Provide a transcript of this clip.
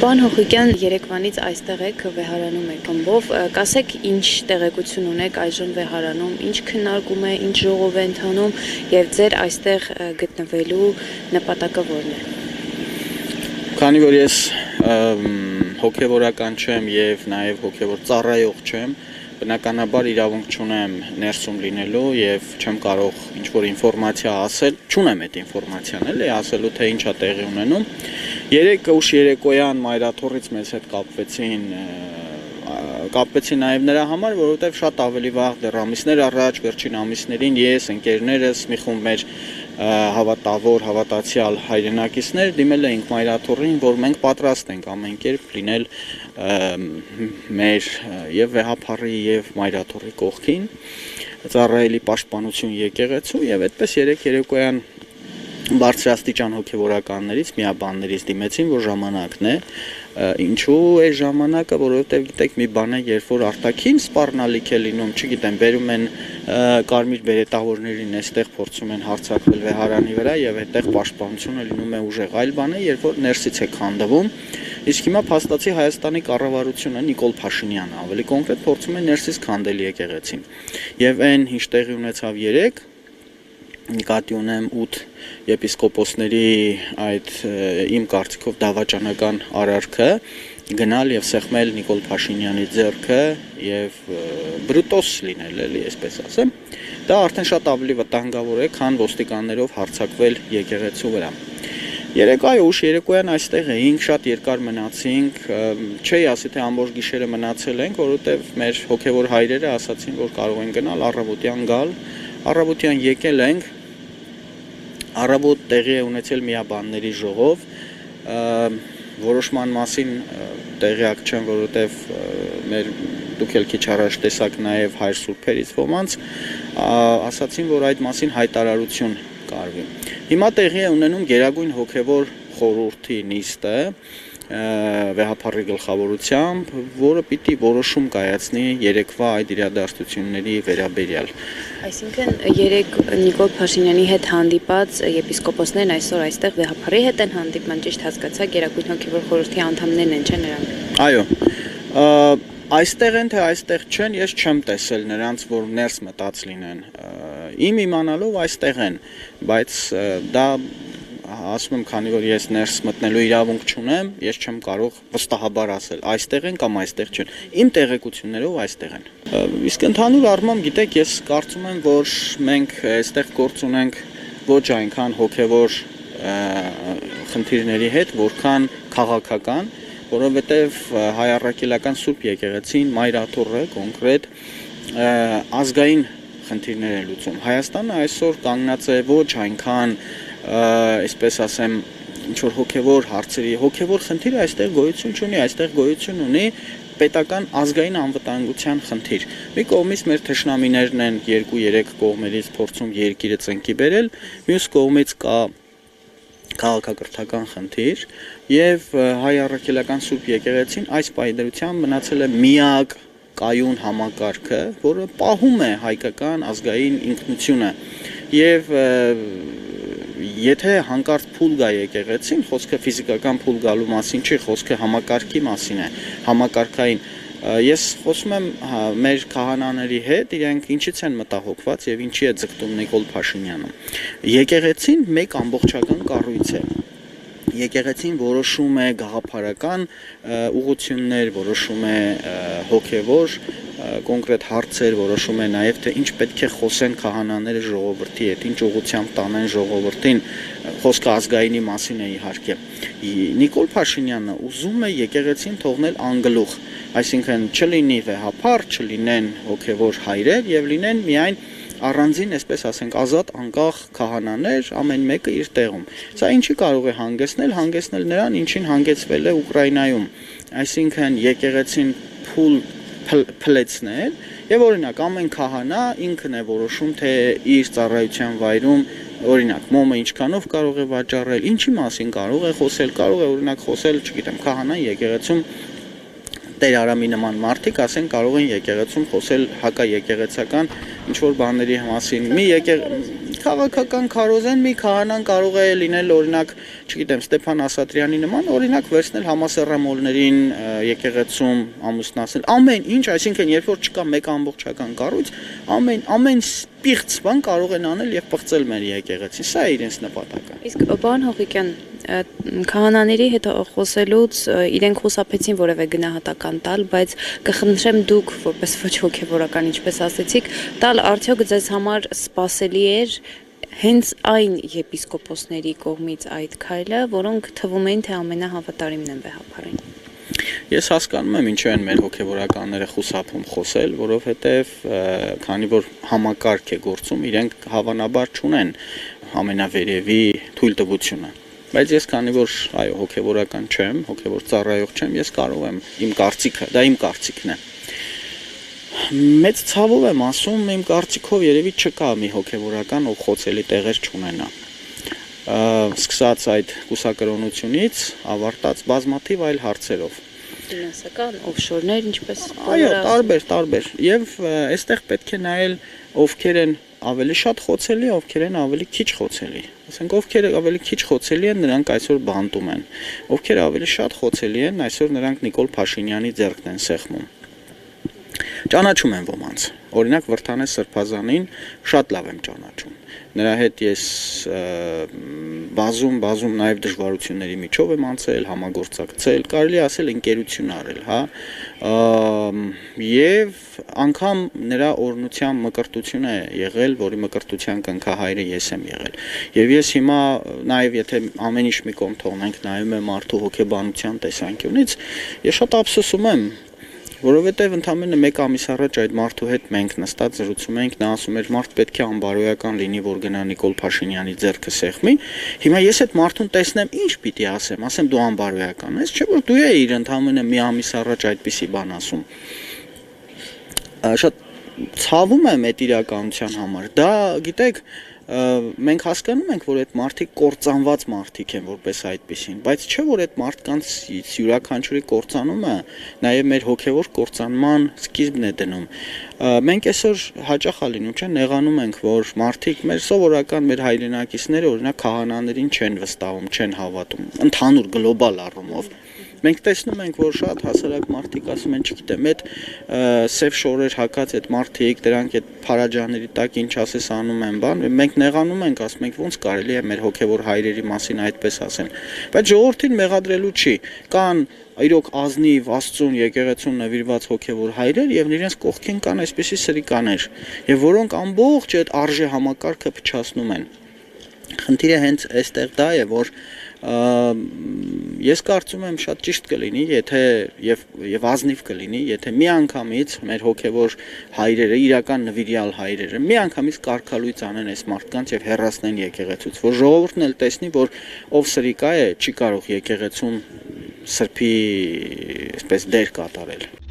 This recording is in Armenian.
Պարոն Հոխիկյան, երեկվանից այստեղ եք վեհարանում եք խմբով, կասեք ինչ տեղեկություն ունեք այժմ վեհարանում, ինչ քննարկում է, ինչ ժողով է ընթանում եւ ձեր այստեղ գտնվելու նպատակը որն է։ Քանի որ ես հոգեվորական չեմ եւ նաեւ հոգեվոր ծառայող չեմ, բնականաբար իրավունք չունեմ ներսում լինելու եւ չեմ կարող ինչ որ ինֆորմացիա ասել, չունեմ այդ ինֆորմացիան էլի ասելու թե ինչա տեղի ունենում։ Երեկ ուշ երեկոյան մայրաթորից մեզ հետ կապվեցին նաև նրա համար, որովհետև շատ ավելի վաղ դեռ ամիսներ առաջ, վերջին ամիսներին ես, ընկերներս, մի խումբ մեր հավատավոր, հավատացյալ հայրենակիցներ դիմել էինք մայրաթորին, որ մենք պատրաստ ենք ամեն կերպ լինել մեր եւ վեհափառի եւ մայրաթորի կողքին, ծառայելի պաշտպանություն եկեղեցու եւ այդպես երեկոյան բարձրաստիճան հոգեվորականներից, միաբաններից դիմեցին, որ ժամանակն է, ինչու է ժամանակը, որովհետև գիտեք մի բան է, երբ որ արտաքին սպառնալիք է լինում, չգիտեմ, բերում են կարմիր բերետավորներին այստեղ փորձում են հարձակվել վեհարանի վրա եւ այդտեղ պաշտպանությունը լինում է ուժեղ, այլ բան է, երբ որ ներսից է քանդվում, իսկ հիմա փաստացի Հայաստանի կառավարությունը Նիկոլ Փաշինյանը ավելի կոնկրետ փորձում է ներսից քանդել եկեղեցին։ Եվ այն ինչ տեղի ունեցավ երեկ նկատի ունեմ 8 եպիսկոպոսների այդ իմ կարծիքով դավաճանական արարքը գնալ եւ սեղմել Նիկոլ Փաշինյանի ձեռքը եւ բրուտոս լինել էլի, այսպես ասեմ, դա արդեն շատ ավելի վտանգավոր է, քան ոստիկաններով հարձակվել եկեղեցու վրա։ Երեկոյը ուշ երեկոյան այստեղ էինք, շատ երկար մնացինք, չի ասի թե ամբողջ գիշերը մնացել ենք, որովհետեւ մեր հոգեվոր հայրերը ասացին, որ կարող են գնալ առավոտյան գալ, առավոտյան եկել ենք, առավոտ տեղի է ունեցել միաբանների ժողով, որոշման մասին տեղյակ չեմ, որովհետև դուք էլ քիչ առաջ տեսաք նաև հայր սուրբերից ոմանց, ասացին, որ այդ մասին հայտարարություն կարվի։ Հիմա տեղի է ունենում Գերագույն հոգևոր խորհրդի նիստը, վեհափառի գլխավորությամբ, որը պիտի որոշում կայացնի երեկվա այդ իրադարձությունների վերաբերյալ։ Այսինքն երեք Նիկոլ Փաշինյանի հետ հանդիպած եպիսկոպոսներն այսօր այստեղ վեհափառի հետ են հանդիպման, ճիշտ հասկացա, Գերագույն հոգևոր խորհրդի անդամներն են, չէ՞ նրանք։ Այո։ Այստեղ են թե այստեղ չեն, ես չեմ տեսել նրանց, որ ներս մտած լինեն։ Իմ իմանալով այստեղ են, բայց դա ասում եմ, քանի որ ես ներս մտնելու իրավունք չունեմ, ես չեմ կարող վստահաբար ասել, այստեղ են կամ այստեղ չեն։ Իմ տեղեկություններով այստեղ են։ Իսկ ընդհանուր առմամբ, գիտեք, ես կարծում եմ, որ մենք այստեղ գործ ունենք ոչ այնքան հոգևոր խնդիրների հետ, որքան քաղաքական, որովհետև հայ առաքելական Սուրբ եկեղեցին մայրաթորը կոնկրետ ազգային խնդիրներ է լուծում։ Հայաստանը այսօր կանգնած է ոչ այնքան այսպես ասեմ, ինչ-որ հոգևոր հարցերի, հոգևոր խնդիրը այստեղ գոյություն չունի, այստեղ գոյություն ունի պետական ազգային անվտանգության խնդիր։ Մի կողմից մեր թշնամիներն են 2-3 կողմերից փորձում երկիրը ծնկի բերել, մյուս կողմից կա քաղաքակրթական խնդիր եւ հայ առաքելական Սուրբ եկեղեցին այս պայմանությամբ մնացել է միակ կայուն համակարգը, որը պահում է հայկական ազգային ինքնությունը եւ եթե հանկարծ փուլ գա եկեղեցին, խոսքը ֆիզիկական փուլ գալու մասին չի, խոսքը համակարգի մասին է, համակարգային։ Ես խոսում եմ մեր քահանաների հետ, իրենք ինչից են մտահոգված եւ ինչի է ձգտում Նիկոլ Փաշինյանը։ Եկեղեցին մեկ ամբողջական կառույց է։ Եկեղեցին որոշում է գաղափարական ուղղություններ, որոշում է հոգևոր կոնկրետ հարցեր, որոշում է նաև թե ինչ պետք է խոսեն քահանաները ժողովրդի հետ, ինչ ուղղությամբ տանեն ժողովրդին, խոսքը ազգայինի մասին է իհարկե։ Նիկոլ Փաշինյանը ուզում է եկեղեցին թողնել անգլուխ, այսինքն չլինի վեհափառ, չլինեն հոգևոր հայրեր եւ լինեն միայն առանձին, այսպես ասենք, ազատ անկախ քահանաներ, ամեն մեկը իր տեղում։ Սա ինչի կարող է հանգեցնել նրան, ինչին հանգեցվել է Ուկրաինայում։ Այսինքն եկեղեցին փուլ փլեցնել եւ օրինակ ամեն քահանա ինքն է որոշում թե իր ծառայության վայրում օրինակ մոմը ինչքանով կարող է վաճառել, ինչի մասին կարող է խոսել, կարող է օրինակ խոսել, չգիտեմ, քահանան եկեղեցում Տեր Արամի նման մարդիկ, ասեն, կարող են եկեղեցում խոսել հակաեկեղեցական ինչ որ բաների մասին։ քաղաքական քարոզեն մի քահանան կարող է լինել օրինակ, չգիտեմ, Ստեփան Ասատրյանի նման, օրինակ վերցնել համասեռամոլներին եկեղեցում ամուսնացնել, ամեն ինչ, այսինքն երբ որ չկա մեկ ամբողջական կառույց, ամեն պիղծ բան կարող են անել եւ պղծել մեր եկեղեցին, սա է իրենց նպատակը։ Իսկ պարոն Հողիկյան, քահանաների հետ խոսելուց իրենք խուսափեցին որևէ գնահատական տալ, բայց կխնդրեմ դուք որպես ոչ հոգևորական, ինչպես ասեցիք, տալ արդյոք ձեզ համար սպասելի էր հենց այն եպիսկոպոսների կողմից այդ քայլը, որոնք թվում էին թե ամենահավատարիմն են վեհապարին։ Ես հասկանում եմ ինչու են մեր հոգևորականները խուսափում խոսել, որովհետև քանի որ համակարգ է գործում, իրենք հավանաբար չունեն ամենավերևի թույլտվությունը։ Բայց ես քանի որ այո հոգևորական չեմ, հոգևոր ծառայող չեմ, ես կարող եմ իմ կարծիքը, դա իմ կարծիքն է։ Մեծ ցավով եմ ասում, իմ կարծիքով երևի չկա մի հոգևորական, ով խոցելի տեղեր չունենա։ Սկսած այդ կուսակրոնությունից ավարտած բազմաթիվ այլ հարցերով։ Ֆինանսական, օֆշորներ, ինչպես Այո, տարբեր։ Եվ այստեղ պետք է նայել ովքեր են ավելի շատ խոցելի, ովքեր են ավելի քիչ խոցելի։ Ասենք ովքեր ավելի քիչ խոցելի են, նրանք այսօր բանտում են։ Ովքեր ավելի շատ խոցելի են, այսօր նրանք Նիկոլ Փաշինյանի ձեռքն են սեղմում։ Ճանաչում եմ ոմանց։ Օրինակ Վրթանե Սրբազանին շատ լավ եմ ճանաչում։ Նրա հետ ես բազում նաև դժվարությունների միջով եմ անցել, համագործակցել, կարելի ասել ընկերություն արել, հա։ Եվ անգամ նրա օրհնության մկրտություն է եղել, որի մկրտության կնքահայրը ես եմ եղել։ Եվ ես հիմա նաև եթե ամեն ինչ մի կողմ թողնենք, նայում եմ մարդու հոգեբանության տեսանկյունից, ես շատ ափսոսում եմ, որովհետև ընդամենը 1 ամիս առաջ այդ մարդու հետ մենք նստած զրուցում էինք, նա ասում էր մարդ պետք է անբարոյական լինի, որ գնա Նիկոլ Փաշինյանի ձեռքը սեղմի։ Հիմա ես այդ մարդուն տեսնեմ, ինչ պիտի ասեմ դու անբարոյական ես, չէ՞ որ դու էիր ընդամենը մի ամիս առաջ այդպիսի բան ասում։ Շատ ցավում եմ այդ իրականության համար։ Դա գիտեք, մենք հասկանում ենք, որ այդ մարդիկ կործանված մարդիկ են որպես այդպիսին, բայց չէ որ այդ մարդկանց յուրաքանչյուրի կործանումը նաև մեր հոգևոր կործանման սկիզբն է դնում։ Մենք այսօր հաճախ է լինում, չէ, նեղանում ենք, որ մարդիկ մեր սովորական մեր հայրենակիցները օրինակ քահանաներին չեն վստահում, չեն հավատում, ընդհանուր գլոբալ առումով։ Մենք տեսնում ենք, որ շատ հասարակ մարդիկ ասում են, չգիտեմ, այդ սև շորեր հակած այդ մարդիկ, դրանք այդ փարաջաների տակ ինչ ասես անում են, բան, մենք նեղանում ենք, ասում ենք, ոնց կարելի է մեր հոգևոր հայրերի մասին այդպես ասել։ Բայց ժողովրդին մեղադրելու չի։ Կան իրոք ազնիվ Աստծուն եկեղեցուն նվիրված հոգևոր հայրեր եւ իրենց կողքին կան այսպիսի սրիկաներ, եւ որոնք ամբողջ այդ արժե համակարգը փչացնում են։ Խնդիրը հենց այստեղ դա է, որ ես կարծում եմ շատ ճիշտ կլինի, եթե եւ ազնիվ կլինի, եթե միանգամից մեր հոգևոր հայրերը, իրական նվիրյալ հայրերը, միանգամից կարգալույծ անեն այս մարդկանց եւ հեռացնեն եկեղեցուց, որ ժողովուրդն էլ տեսնի, որ ով սրիկա է, չի կարող եկեղեցուն սրբի այսպես դեր կատարել։